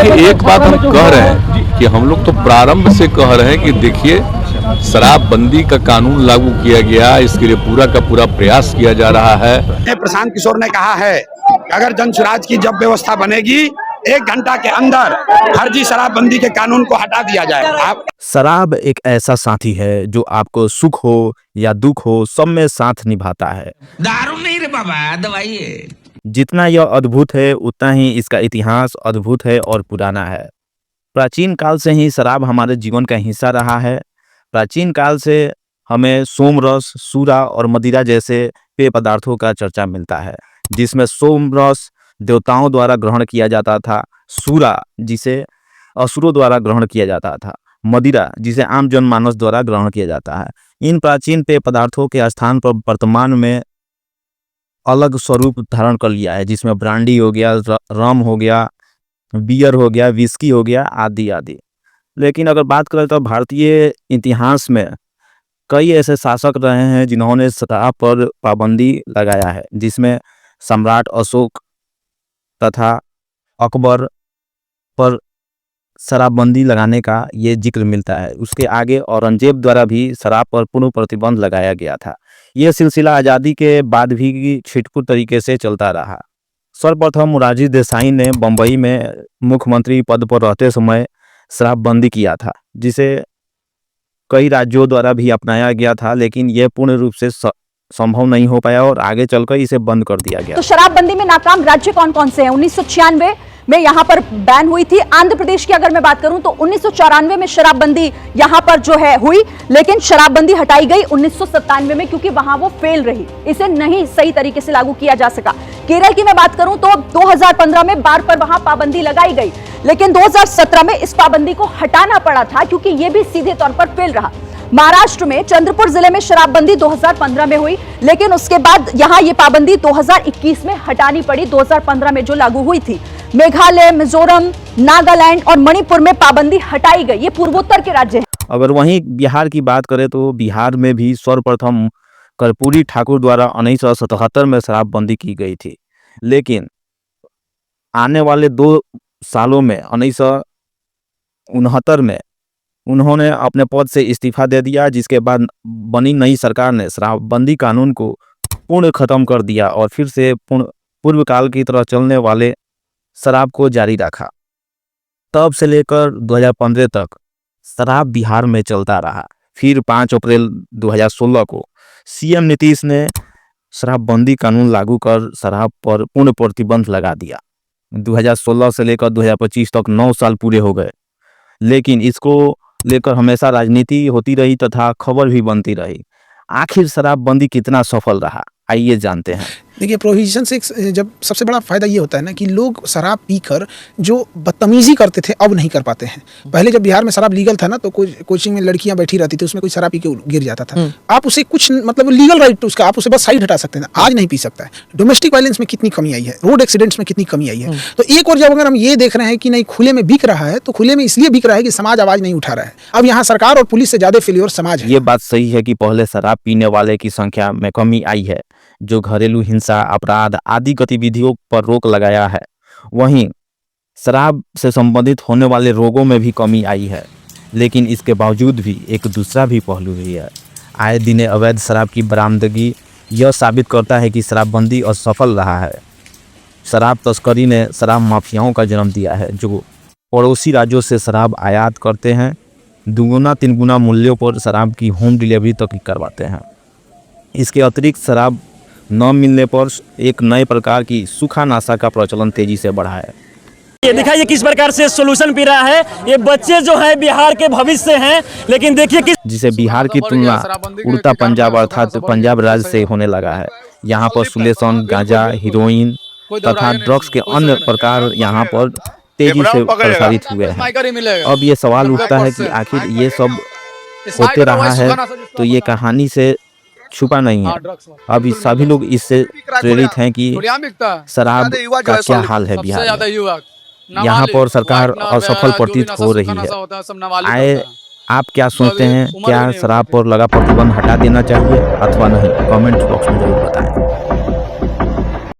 देखिए, एक बात हम कह रहे हैं कि हम लोग तो प्रारंभ से कह रहे हैं कि देखिए, शराबबंदी का कानून लागू किया गया, इसके लिए पूरा का पूरा प्रयास किया जा रहा है। प्रशांत किशोर ने कहा है कि अगर जनसुराज की जब व्यवस्था बनेगी 1 घंटा के अंदर फर्जी शराबबंदी के कानून को हटा दिया जाए। शराब एक ऐसा साथी है जो आपको सुख हो या दुख हो सब में साथ निभाता है। दारू नहीं रे बाबा, दवाई है। जितना यह अद्भुत है उतना ही इसका इतिहास अद्भुत है और पुराना है। प्राचीन काल से ही शराब हमारे जीवन का हिस्सा रहा है। प्राचीन काल से हमें सोमरस, सूरा और मदिरा जैसे पेय पदार्थों का चर्चा मिलता है, जिसमें सोमरस देवताओं द्वारा ग्रहण किया जाता था, सूरा जिसे असुरों द्वारा ग्रहण किया जाता था, मदिरा जिसे आम जनमानस द्वारा ग्रहण किया जाता है। इन प्राचीन पेय पदार्थों के स्थान पर वर्तमान में अलग स्वरूप धारण कर लिया है, जिसमें ब्रांडी हो गया, रम हो गया, बियर हो गया, विस्की हो गया, आदि आदि। लेकिन अगर बात करें तो भारतीय इतिहास में कई ऐसे शासक रहे हैं जिन्होंने शराब पर पाबंदी लगाया है, जिसमें सम्राट अशोक तथा अकबर पर शराबबंदी लगाने का ये जिक्र मिलता है। उसके आगे औरंगजेब द्वारा भी शराब पर पूर्ण प्रतिबंध लगाया गया था। यह सिलसिला आज़ादी के बाद भी छिटपुट तरीके से चलता रहा। सर्वप्रथम मोरारजी देसाई ने बम्बई में मुख्यमंत्री पद पर रहते समय शराबबंदी किया था, जिसे कई राज्यों द्वारा भी अपनाया गया था, लेकिन यह पूर्ण रूप से संभव नहीं हो पाया और आगे चलकर इसे बंद कर दिया गया। तो शराबबंदी में नाकाम राज्य कौन कौन से हैं? 1996 में यहाँ पर बैन हुई थी। आंध्र प्रदेश की अगर मैं बात करूं तो 1994 में शराबबंदी यहाँ पर जो है हुई, लेकिन शराबबंदी हटाई गई 1997 में, क्योंकि वहां वो फेल रही, इसे नहीं सही तरीके से लागू किया जा सका। केरल की मैं बात करूं तो 2015 में बार पर वहां पाबंदी लगाई गई, लेकिन 2017 में इस पाबंदी को हटाना पड़ा था, क्योंकि यह भी सीधे तौर पर फेल रहा। महाराष्ट्र में चंद्रपुर जिले में शराबबंदी 2015 में हुई, लेकिन उसके बाद यहां ये पाबंदी 2021 में हटानी पड़ी, 2015 में जो लागू हुई थी। मेघालय, मिजोरम, नागालैंड और मणिपुर में पाबंदी हटाई गई। ये पूर्वोत्तर के राज्य हैं। अगर वहीं बिहार की बात करें तो बिहार में भी सर्वप्रथम कर्पूरी ठाकुर द्वारा 1977 में शराबबंदी की गई थी, लेकिन आने वाले 2 सालों में 1969 में उन्होंने अपने पद से इस्तीफा दे दिया, जिसके बाद बनी नई सरकार ने शराबबंदी कानून को पूर्ण खत्म कर दिया और फिर से पूर्व काल की तरह चलने वाले शराब को जारी रखा। तब से लेकर 2015 तक शराब बिहार में चलता रहा। फिर 5 अप्रैल 2016 को सीएम नीतीश ने शराबबंदी कानून लागू कर शराब पर पूर्ण प्रतिबंध लगा दिया। 2016 से लेकर 2025 तक 9 साल पूरे हो गए, लेकिन इसको लेकर हमेशा राजनीति होती रही तथा खबर भी बनती रही। आखिर शराबबंदी कितना सफल रहा, आइए जानते हैं। देखिए, प्रोहिबिशन से जब सबसे बड़ा फायदा ये होता है ना कि लोग शराब पीकर जो बदतमीजी करते थे अब नहीं कर पाते हैं। पहले जब बिहार में शराब लीगल था ना, तो कोचिंग में लड़कियां बैठी रहती थी, उसमें कोई शराब पी के गिर जाता था, आप उसे कुछ मतलब लीगल राइट उसका, आप उसे बस साइड हटा सकते थे। आज नहीं पी सकता है। डोमेस्टिक वायलेंस में कितनी कमी आई है, रोड एक्सीडेंट्स में कितनी कमी आई है। तो एक और जब अगर हम ये देख रहे हैं कि नहीं खुले में बिक रहा है, तो खुले में इसलिए बिक रहा है कि समाज आवाज नहीं उठा रहा है। अब यहाँ सरकार और पुलिस से ज्यादा फेल्योर समाज है। ये बात सही है कि पहले शराब पीने वाले की संख्या में कमी आई है, जो घरेलू हिंसा, अपराध आदि गतिविधियों पर रोक लगाया है। वहीं शराब से संबंधित होने वाले रोगों में भी कमी आई है, लेकिन इसके बावजूद भी एक दूसरा भी पहलू भी है। आए दिन अवैध शराब की बरामदगी यह साबित करता है कि शराबबंदी असफल रहा है। शराब तस्करी ने शराब माफियाओं का जन्म दिया है, जो पड़ोसी राज्यों से शराब आयात करते हैं, 2-3 गुना मूल्यों पर शराब की होम डिलीवरी तक करवाते हैं। इसके अतिरिक्त शराब न मिलने पर एक नए प्रकार की सूखा नशा का प्रचलन तेजी से बढ़ा है। ये दिखाइए किस प्रकार से सोल्यूशन पी रहा है। ये बच्चे जो हैं बिहार के भविष्य हैं, लेकिन देखिए किस जिसे बिहार की तुलना उड़ता पंजाब अर्थात पंजाब राज्य से होने लगा है। यहाँ पर सुलेशन, गांजा, हीरोइन तथा ड्रग्स के अन्य प्रकार यहाँ पर तेजी से प्रसारित हुए हैं। अब ये सवाल उठता है कि आखिर ये सब होते रहा है तो ये कहानी से छुपा नहीं है। अभी सभी लोग इससे प्रेरित हैं कि शराब का क्या हाल है बिहार में। यहाँ पर सरकार असफल प्रतीत हो रही है। आए आप क्या सोचते हैं, क्या शराब पर लगा प्रतिबंध हटा देना चाहिए अथवा नहीं? कमेंट बॉक्स में जरूर बताएं।